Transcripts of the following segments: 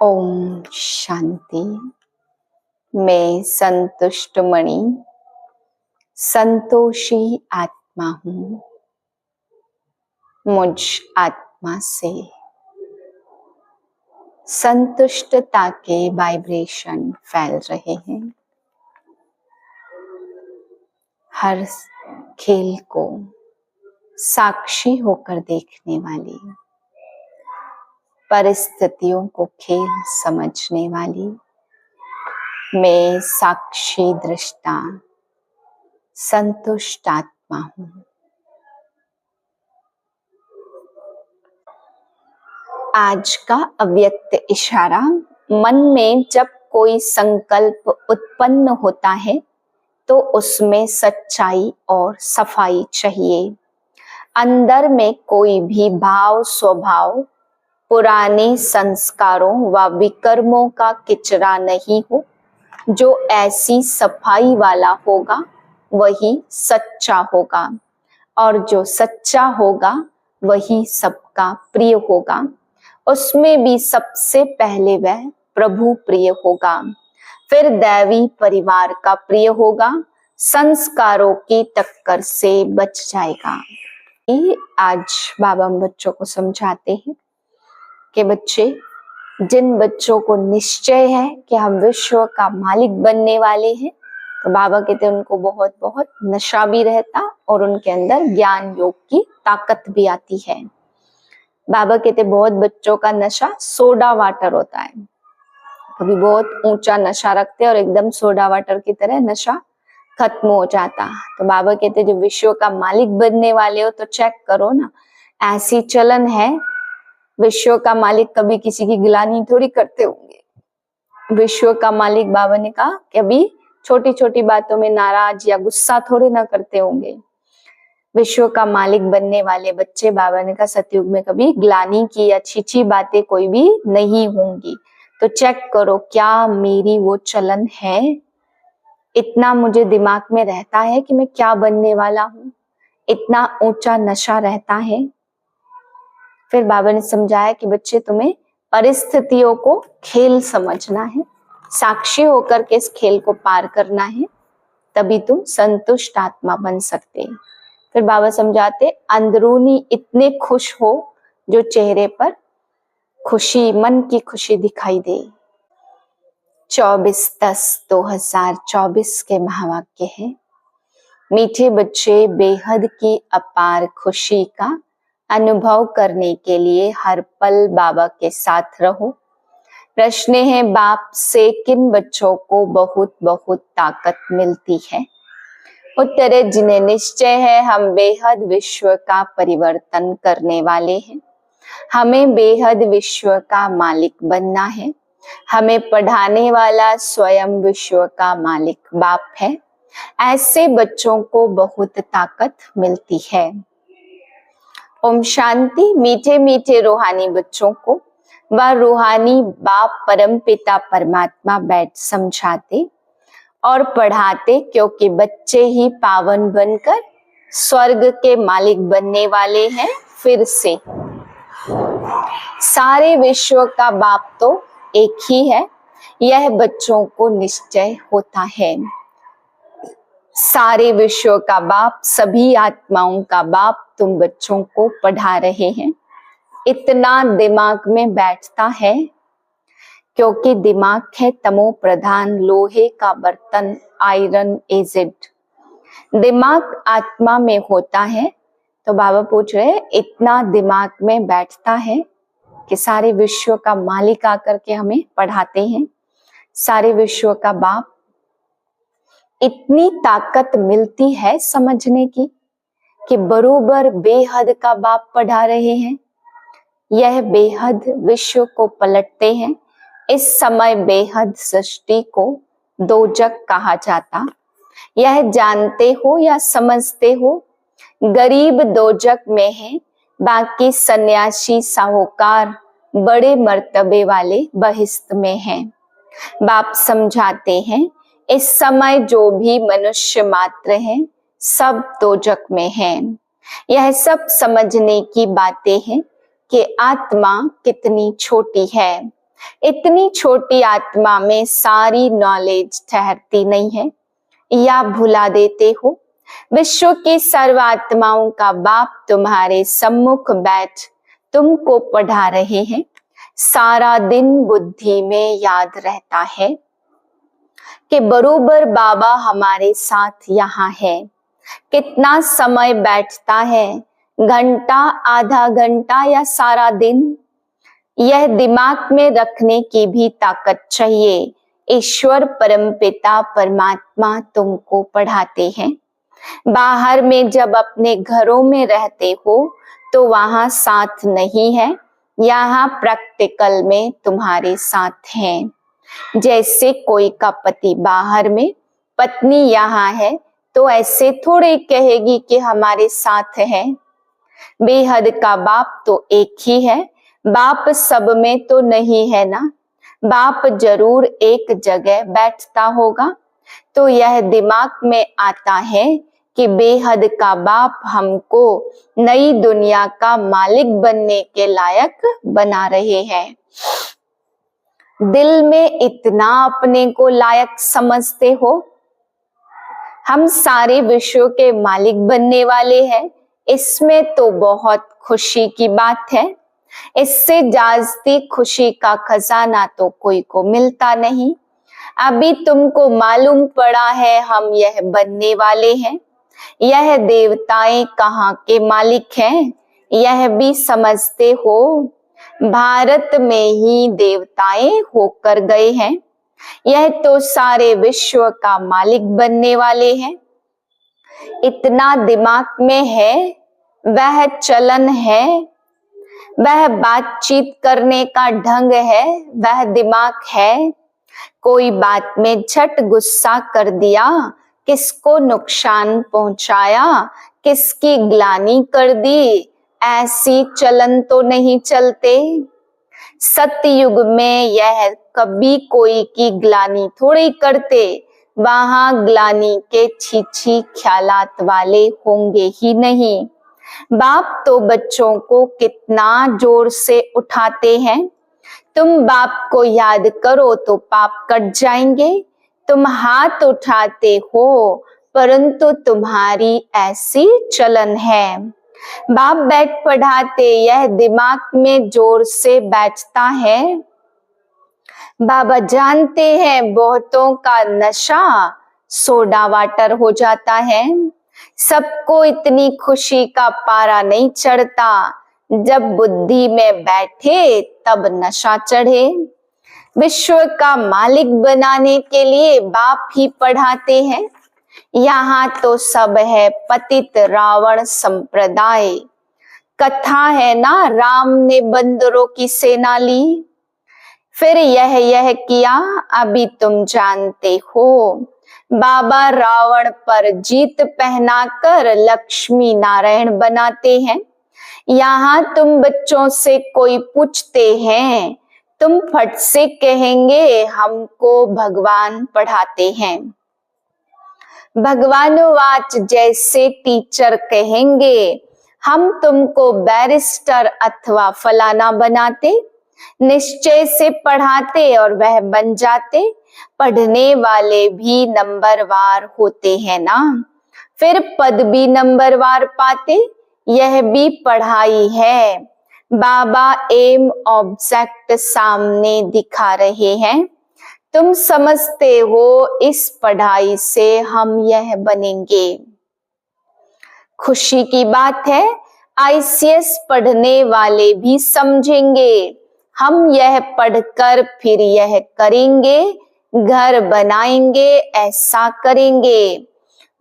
ओम शांति। मैं संतुष्ट मणि संतोषी आत्मा हूँ। मुझ आत्मा से संतुष्टता के वाइब्रेशन फैल रहे हैं। हर खेल को साक्षी होकर देखने वाली, परिस्थितियों को खेल समझने वाली मैं साक्षी दृष्टा संतुष्ट आत्मा हूँ। आज का अव्यक्त इशारा। मन में जब कोई संकल्प उत्पन्न होता है तो उसमें सच्चाई और सफाई चाहिए। अंदर में कोई भी भाव स्वभाव पुराने संस्कारों व विकर्मों का किचरा नहीं हो। जो ऐसी सफाई वाला होगा वही सच्चा होगा, और जो सच्चा होगा वही सबका प्रिय होगा। उसमें भी सबसे पहले वह प्रभु प्रिय होगा, फिर दैवी परिवार का प्रिय होगा, संस्कारों की टक्कर से बच जाएगा। आज बाबा बच्चों को समझाते हैं कि बच्चे, जिन बच्चों को निश्चय है कि हम विश्व का मालिक बनने वाले हैं, तो बाबा कहते हैं उनको बहुत बहुत नशा भी रहता और उनके अंदर ज्ञान योग की ताकत भी आती है। बाबा कहते बहुत बच्चों का नशा सोडा वाटर होता है। कभी बहुत ऊंचा नशा रखते और एकदम सोडा वाटर की तरह नशा खत्म हो जाता। तो बाबा कहते जो विश्व का मालिक बनने वाले हो तो चेक करो ना, ऐसी चलन है। विश्व का मालिक कभी किसी की गिलानी थोड़ी करते होंगे। विश्व का मालिक बाबा ने कहा कि अभी छोटी छोटी बातों में नाराज या गुस्सा थोड़े ना करते होंगे। विश्व का मालिक बनने वाले बच्चे, बाबा ने कहा सतयुग में कभी ग्लानी की या छीछी बातें कोई भी नहीं होंगी। तो चेक करो क्या मेरी वो चलन है। इतना मुझे दिमाग में रहता है कि मैं क्या बनने वाला हूँ, इतना ऊंचा नशा रहता है। फिर बाबा ने समझाया कि बच्चे, तुम्हें परिस्थितियों को खेल समझना है, साक्षी होकर के इस खेल को पार करना है, तभी तुम संतुष्ट आत्मा बन सकते। फिर बाबा समझाते अंदरूनी इतने खुश हो जो चेहरे पर खुशी, मन की खुशी दिखाई दे। 24/10/2024 के महावाक्य है, मीठे बच्चे, बेहद की अपार खुशी का अनुभव करने के लिए हर पल बाबा के साथ रहो। प्रश्न है, बाप से किन बच्चों को बहुत बहुत ताकत मिलती है? उत्तर है, जिन्हें निश्चय है हम बेहद विश्व का परिवर्तन करने वाले हैं। हमें बेहद विश्व का मालिक बनना है। हमें पढ़ाने वाला स्वयं विश्व का मालिक बाप है। ऐसे बच्चों को बहुत ताकत मिलती है। ओम शांति। मीठे मीठे रूहानी बच्चों को व रूहानी बाप परम पिता परमात्मा बैठ समझाते और पढ़ाते, क्योंकि बच्चे ही पावन बनकर स्वर्ग के मालिक बनने वाले हैं। फिर से सारे विश्व का बाप तो एक ही है, यह बच्चों को निश्चय होता है। सारे विश्व का बाप, सभी आत्माओं का बाप तुम बच्चों को पढ़ा रहे हैं। इतना दिमाग में बैठता है क्योंकि दिमाग है तमो प्रधान, लोहे का बर्तन, आयरन एजिड। दिमाग आत्मा में होता है। तो बाबा पूछ रहे हैं, इतना दिमाग में बैठता है कि सारे विश्व का मालिक आकर के हमें पढ़ाते हैं, सारे विश्व का बाप। इतनी ताकत मिलती है समझने की कि बरोबर बेहद का बाप पढ़ा रहे हैं। यह बेहद विश्व को पलटते हैं। इस समय बेहद सृष्टि को दोजक कहा जाता। यह जानते हो या समझते हो? गरीब दोजक में है, बाकी सन्यासी साहूकार बड़े मर्तबे वाले बहिश्त में हैं। बाप समझाते हैं, इस समय जो भी मनुष्य मात्र हैं सब दोजक में हैं। यह सब समझने की बातें हैं कि आत्मा कितनी छोटी है। इतनी छोटी आत्मा में सारी नॉलेज ठहरती नहीं है या भुला देते हो? विश्व की सर्व आत्माओं का बाप तुम्हारे सम्मुख बैठ तुमको पढ़ा रहे हैं। सारा दिन बुद्धि में याद रहता है कि बरोबर बाबा हमारे साथ यहाँ है। कितना समय बैठता है? घंटा, आधा घंटा या सारा दिन? यह दिमाग में रखने की भी ताकत चाहिए। ईश्वर परमपिता परमात्मा तुमको पढ़ाते हैं। बाहर में जब अपने घरों में रहते हो तो वहां साथ नहीं है, यहाँ प्रैक्टिकल में तुम्हारे साथ हैं। जैसे कोई का पति बाहर में, पत्नी यहाँ है, तो ऐसे थोड़े कहेगी कि हमारे साथ है। बेहद का बाप तो एक ही है, बाप सब में तो नहीं है ना। बाप जरूर एक जगह बैठता होगा। तो यह दिमाग में आता है कि बेहद का बाप हमको नई दुनिया का मालिक बनने के लायक बना रहे हैं। दिल में इतना अपने को लायक समझते हो? हम सारे विश्व के मालिक बनने वाले हैं। इसमें तो बहुत खुशी की बात है। इससे जास्ती खुशी का खजाना तो कोई को मिलता नहीं। अभी तुमको मालूम पड़ा है हम यह बनने वाले हैं। यह देवताएं कहाँ के मालिक हैं, यह भी समझते हो? भारत में ही देवताएं होकर गए हैं। यह तो सारे विश्व का मालिक बनने वाले हैं। इतना दिमाग में है, वह चलन है, वह बातचीत करने का ढंग है, वह दिमाग है। कोई बात में झट गुस्सा कर दिया, किसको नुकसान पहुंचाया, किसकी ग्लानि कर दी, ऐसी चलन तो नहीं चलते। सतयुग में यह कभी कोई की ग्लानि थोड़ी करते। वहां ग्लानि के छीछी ख्यालात वाले होंगे ही नहीं। बाप तो बच्चों को कितना जोर से उठाते हैं। तुम बाप को याद करो तो पाप कट जाएंगे। तुम हाथ उठाते हो, परंतु तुम्हारी ऐसी चलन है। बाप बैठ पढ़ाते, यह दिमाग में जोर से बैठता है। बाबा जानते हैं बहुतों का नशा सोडा वाटर हो जाता है। सबको इतनी खुशी का पारा नहीं चढ़ता। जब बुद्धि में बैठे तब नशा चढ़े। विश्व का मालिक बनाने के लिए बाप ही पढ़ाते हैं। यहाँ तो सब है पतित रावण संप्रदाय। कथा है ना, राम ने बंदरों की सेना ली, फिर यह किया, अभी तुम जानते हो। बाबा रावण पर जीत पहनाकर लक्ष्मी नारायण बनाते हैं। यहाँ तुम बच्चों से कोई पूछते हैं, तुम फट से कहेंगे हमको भगवान पढ़ाते हैं। भगवानुवाच जैसे टीचर कहेंगे हम तुमको बैरिस्टर अथवा फलाना बनाते, निश्चय से पढ़ाते और वह बन जाते। पढ़ने वाले भी नंबरवार होते हैं ना, फिर पद भी नंबरवार पाते। यह भी पढ़ाई है। बाबा एम ऑब्जेक्ट सामने दिखा रहे हैं। तुम समझते हो इस पढ़ाई से हम यह बनेंगे। खुशी की बात है, आईसीएस पढ़ने वाले भी समझेंगे हम यह पढ़कर फिर यह करेंगे, घर बनाएंगे, ऐसा करेंगे।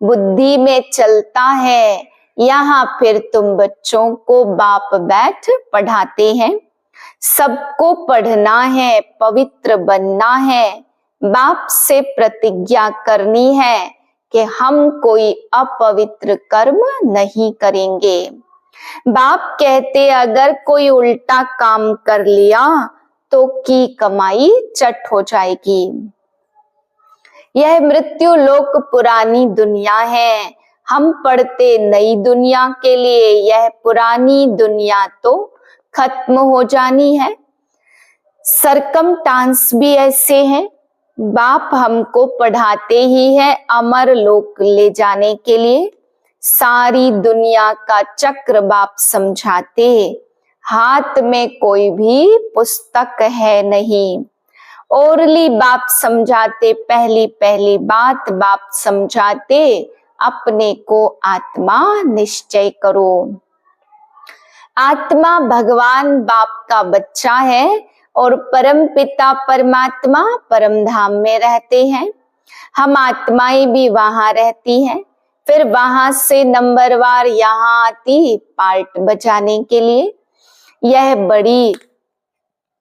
बुद्धि में चलता है। यहाँ फिर तुम बच्चों को बाप बैठ पढ़ाते हैं। सबको पढ़ना है, पवित्र बनना है। बाप से प्रतिज्ञा करनी है कि हम कोई अपवित्र कर्म नहीं करेंगे। बाप कहते अगर कोई उल्टा काम कर लिया तो की कमाई चट हो जाएगी। यह मृत्यु लोक पुरानी दुनिया है। हम पढ़ते नई दुनिया के लिए। यह पुरानी दुनिया तो खत्म हो जानी है। सरकमस्टांस भी ऐसे हैं। बाप हमको पढ़ाते ही है अमर लोक ले जाने के लिए। सारी दुनिया का चक्र बाप समझाते, हाथ में कोई भी पुस्तक है नहीं। ओरली बाप समझाते, पहली पहली बात बाप समझाते, अपने को आत्मा निश्चय करो। आत्मा भगवान बाप का बच्चा है और परम पिता परमात्मा परम धाम में रहते हैं। हम आत्माएं भी वहां रहती हैं, फिर वहां से नंबरवार यहाँ आती पार्ट बजाने के लिए। यह बड़ी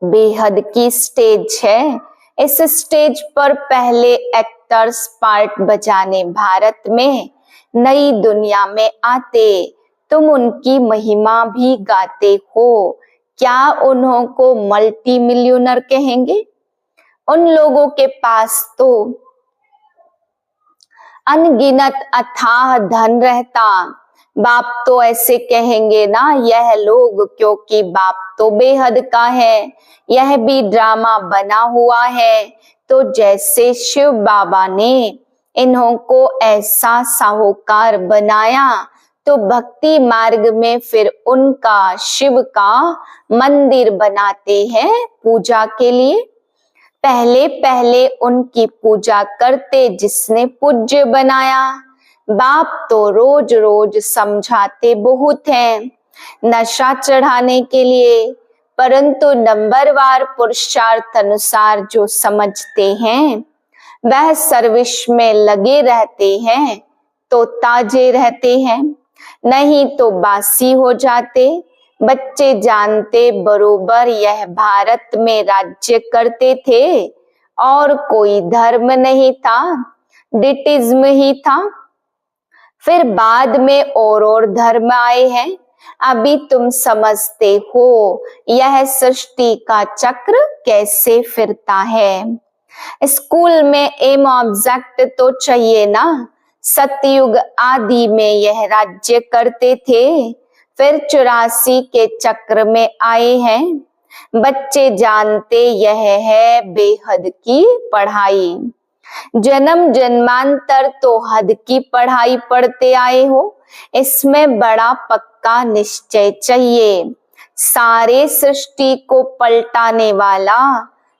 बेहद की स्टेज है। इस स्टेज पर पहले एक्टर्स पार्ट बजाने भारत में नई दुनिया में आते। तुम उनकी महिमा भी गाते हो, क्या उन्हों को मल्टी मिलियनर कहेंगे? उन लोगों के पास तो अनगिनत अथाह धन रहता। बाप तो ऐसे कहेंगे ना, यह लोग क्योंकि बाप तो बेहद का है, यह भी ड्रामा बना हुआ है। तो जैसे शिव बाबा ने इन्हों को ऐसा साहूकार बनाया, तो भक्ति मार्ग में फिर उनका शिव का मंदिर बनाते हैं पूजा के लिए। पहले पहले उनकी पूजा करते जिसने पूज्य बनाया। बाप तो रोज रोज समझाते बहुत हैं नशा चढ़ाने के लिए, परंतु नंबरवार पुरुषार्थ अनुसार जो समझते हैं वह सर्विस में लगे रहते हैं तो ताजे रहते हैं, नहीं तो बासी हो जाते। बच्चे जानते बरोबर यह भारत में राज्य करते थे और कोई धर्म नहीं था, डिटिज्म ही था। फिर बाद में और धर्म आए हैं। अभी तुम समझते हो यह सृष्टि का चक्र कैसे फिरता है। स्कूल में एम ऑब्जेक्ट तो चाहिए ना। सतयुग आदि में यह राज्य करते थे, फिर 84 के चक्र में आए हैं। बच्चे जानते यह है बेहद की पढ़ाई। जन्म जन्मांतर तो हद की पढ़ाई पढ़ते आए हो, इसमें बड़ा पक्का निश्चय चाहिए। सारे सृष्टि को पलटाने वाला,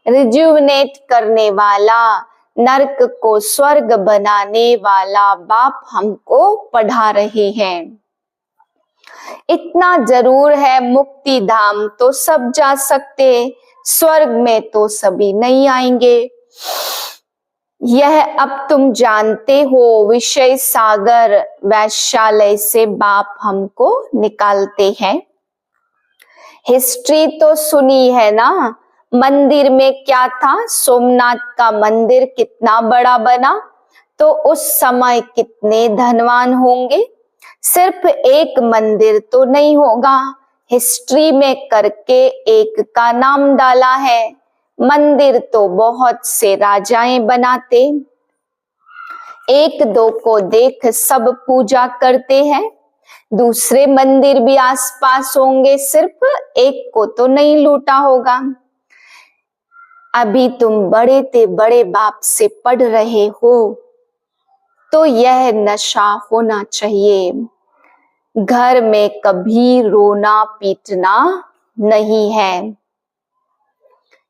रिजुवनेट करने वाला, नरक को स्वर्ग बनाने वाला बाप हमको पढ़ा रहे हैं। इतना जरूर है, मुक्ति धाम तो सब जा सकते, स्वर्ग में तो सभी नहीं आएंगे। यह अब तुम जानते हो। विषय सागर वैश्यालय से बाप हमको निकालते हैं। हिस्ट्री तो सुनी है ना, मंदिर में क्या था। सोमनाथ का मंदिर कितना बड़ा बना, तो उस समय कितने धनवान होंगे। सिर्फ एक मंदिर तो नहीं होगा, हिस्ट्री में करके एक का नाम डाला है। मंदिर तो बहुत से राजाएं बनाते, एक दो को देख सब पूजा करते हैं। दूसरे मंदिर भी आसपास होंगे, सिर्फ एक को तो नहीं लूटा होगा। अभी तुम बड़े ते बड़े बाप से पढ़ रहे हो, तो यह नशा होना चाहिए। घर में कभी रोना पीटना नहीं है।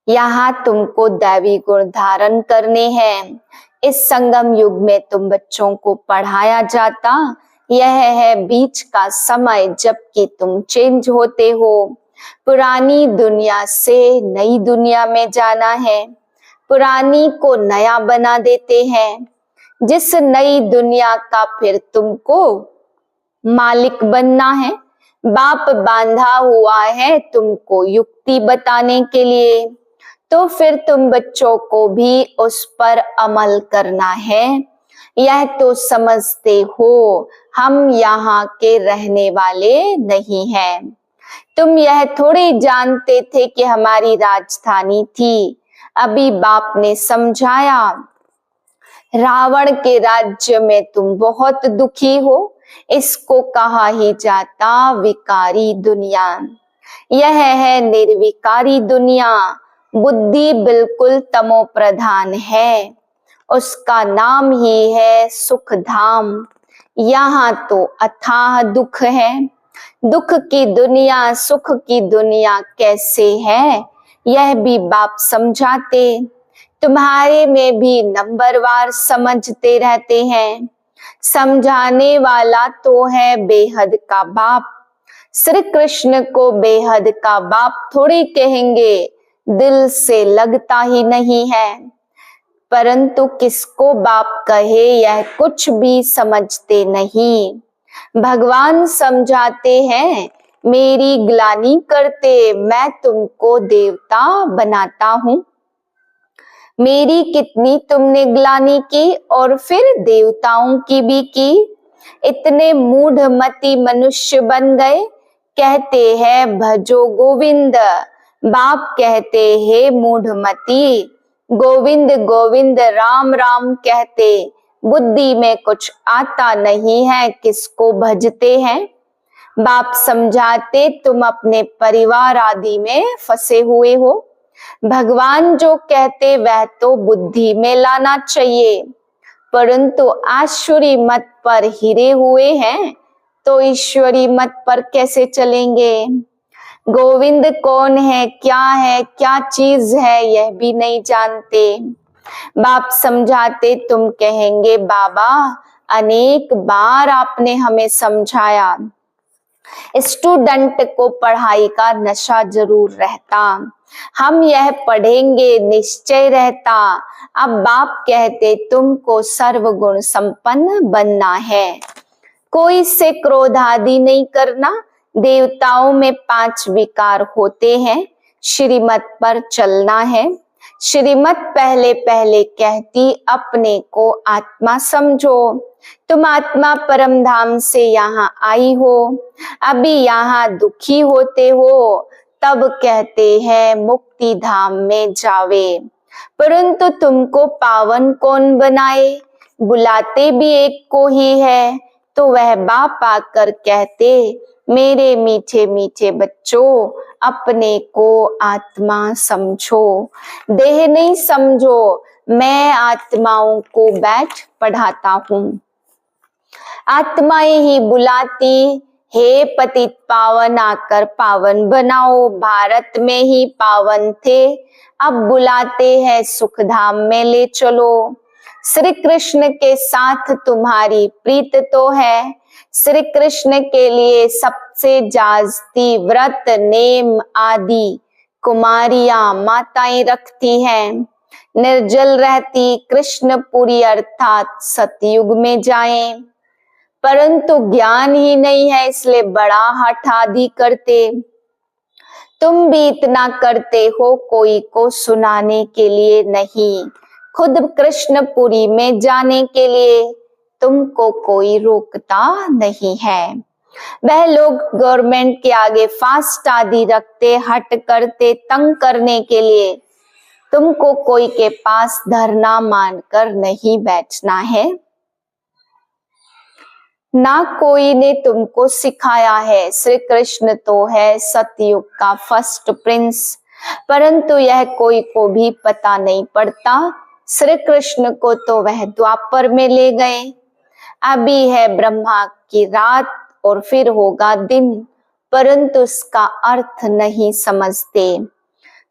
यहाँ तुमको दैवी गुण धारण करने हैं। इस संगम युग में तुम बच्चों को पढ़ाया जाता। यह है बीच का समय जबकि तुम चेंज होते हो। पुरानी दुनिया से नई दुनिया में जाना है, पुरानी को नया बना देते हैं। जिस नई दुनिया का फिर तुमको मालिक बनना है। बाप बांधा हुआ है तुमको युक्ति बताने के लिए, तो फिर तुम बच्चों को भी उस पर अमल करना है। यह तो समझते हो हम यहाँ के रहने वाले नहीं हैं। तुम यह थोड़ी जानते थे कि हमारी राजधानी थी। अभी बाप ने समझाया, रावण के राज्य में तुम बहुत दुखी हो। इसको कहा ही जाता विकारी दुनिया। यह है निर्विकारी दुनिया। बुद्धि बिल्कुल तमो प्रधान है, उसका नाम ही है सुख धाम। यहाँ तो अथाह दुख है, दुख की दुनिया सुख की दुनिया कैसे है, यह भी बाप समझाते। तुम्हारे में भी नंबरवार समझते रहते हैं। समझाने वाला तो है बेहद का बाप। श्री कृष्ण को बेहद का बाप थोड़ी कहेंगे, दिल से लगता ही नहीं है। परंतु किसको बाप कहे यह कुछ भी समझते नहीं। भगवान समझाते हैं, मेरी ग्लानि करते मैं तुमको देवता बनाता हूँ। मेरी कितनी तुमने ग्लानि की और फिर देवताओं की भी की। इतने मूढ़मती मनुष्य बन गए। कहते हैं भजो गोविंद, बाप कहते हे मूढ़मती, गोविंद गोविंद राम राम कहते, बुद्धि में कुछ आता नहीं है, किसको भजते हैं। बाप समझाते तुम अपने परिवार आदि में फंसे हुए हो। भगवान जो कहते वह तो बुद्धि में लाना चाहिए, परंतु आसुरी मत पर हिरे हुए हैं तो ईश्वरी मत पर कैसे चलेंगे। गोविंद कौन है, क्या चीज है, यह भी नहीं जानते। बाप समझाते तुम कहेंगे बाबा अनेक बार आपने हमें समझाया। स्टूडेंट को पढ़ाई का नशा जरूर रहता, हम यह पढ़ेंगे निश्चय रहता। अब बाप कहते तुमको सर्वगुण संपन्न बनना है, कोई से क्रोध आदि नहीं करना। देवताओं में 5 विकार होते हैं, श्रीमत पर चलना है। श्रीमत पहले पहले कहती अपने को आत्मा समझो। तुम आत्मा परम धाम से यहाँ आई हो, अभी यहाँ दुखी होते हो, तब कहते हैं मुक्ति धाम में जावे। परंतु तुमको पावन कौन बनाए, बुलाते भी एक को ही है। तो वह बाप आकर कहते मेरे मीठे मीठे बच्चों, अपने को आत्मा समझो, देह नहीं समझो। मैं आत्माओं को बैठ पढ़ाता हूँ। आत्माएं ही बुलाती, हे पतित पावन आकर पावन बनाओ। भारत में ही पावन थे, अब बुलाते हैं सुख धाम में ले चलो। श्री कृष्ण के साथ तुम्हारी प्रीत तो है, श्री कृष्ण के लिए सबसे जास्ती व्रत नेम आदि कुमारियां माताएं रखती हैं। निर्जल रहती कृष्णपुरी अर्थात सतयुग में जाएं, परंतु ज्ञान ही नहीं है इसलिए बड़ा हठ आदि करते। तुम भी इतना करते हो कोई को सुनाने के लिए नहीं, खुद कृष्णपुरी में जाने के लिए तुमको कोई रोकता नहीं है। वह लोग गवर्नमेंट के आगे फास्ट आदि रखते, हट करते तंग करने के लिए। तुमको कोई के पास धरना मानकर नहीं बैठना है। ना कोई ने तुमको सिखाया है। श्री कृष्ण तो है सतयुग का फर्स्ट प्रिंस, परंतु यह कोई को भी पता नहीं पड़ता। श्री कृष्ण को तो वह द्वापर में ले गए। अभी है ब्रह्मा की रात और फिर होगा दिन, परंतु उसका अर्थ नहीं समझते।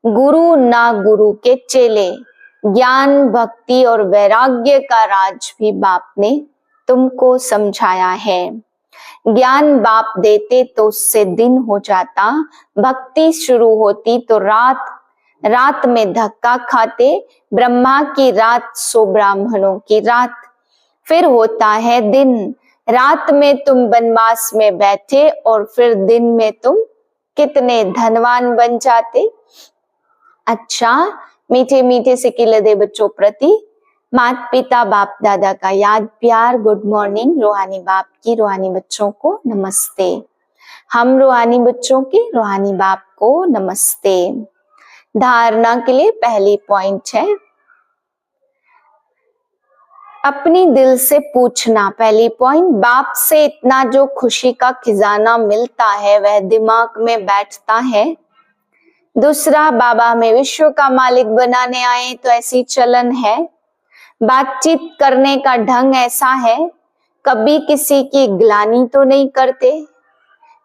गुरु ना गुरु के चेले, ज्ञान भक्ति और वैराग्य का राज भी बाप ने तुमको समझाया है। ज्ञान बाप देते तो उससे दिन हो जाता, भक्ति शुरू होती तो रात, रात में धक्का खाते। ब्रह्मा की रात सो ब्राह्मणों की रात, फिर होता है दिन। रात में तुम वनवास में बैठे और फिर दिन में तुम कितने धनवान बन जाते। अच्छा, मीठे मीठे से किले बच्चों प्रति माता पिता बाप दादा का याद प्यार गुड मॉर्निंग। रूहानी बाप की रूहानी बच्चों को नमस्ते। हम रूहानी बच्चों के रूहानी बाप को नमस्ते। धारणा के लिए पहली पॉइंट है अपनी दिल से पूछना। पहली पॉइंट, बाप से इतना जो खुशी का खजाना मिलता है वह दिमाग में बैठता है। दूसरा, बाबा हमें विश्व का मालिक बनाने आए, तो ऐसी चलन है। बातचीत करने का ढंग ऐसा है, कभी किसी की ग्लानि तो नहीं करते।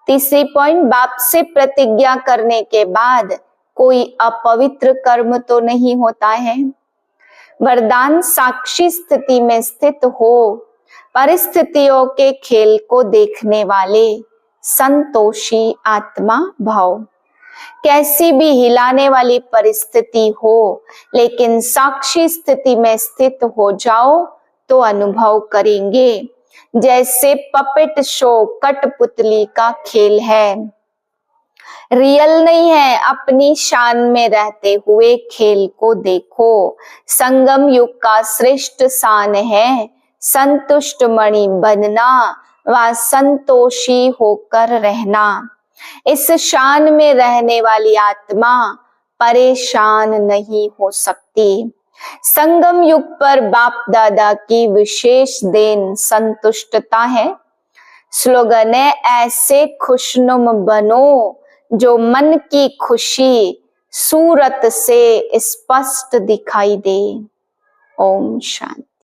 तीसरी पॉइंट, बाप से प्रतिज्ञा करने के बाद कोई अपवित्र कर्म तो नहीं होता है। वरदान, साक्षी स्थिति में स्थित हो परिस्थितियों के खेल को देखने वाले संतोषी आत्मा भाव। कैसी भी हिलाने वाली परिस्थिति हो, लेकिन साक्षी स्थिति में स्थित हो जाओ तो अनुभव करेंगे जैसे पपेट शो, कठपुतली का खेल है, रियल नहीं है। अपनी शान में रहते हुए खेल को देखो। संगम युग का श्रेष्ठ शान है संतुष्ट मणि बनना व संतोषी होकर रहना। इस शान में रहने वाली आत्मा परेशान नहीं हो सकती। संगम युग पर बाप दादा की विशेष देन संतुष्टता है। स्लोगन है, ऐसे खुशनुम बनो जो मन की खुशी सूरत से स्पष्ट दिखाई दे। ओम शांति।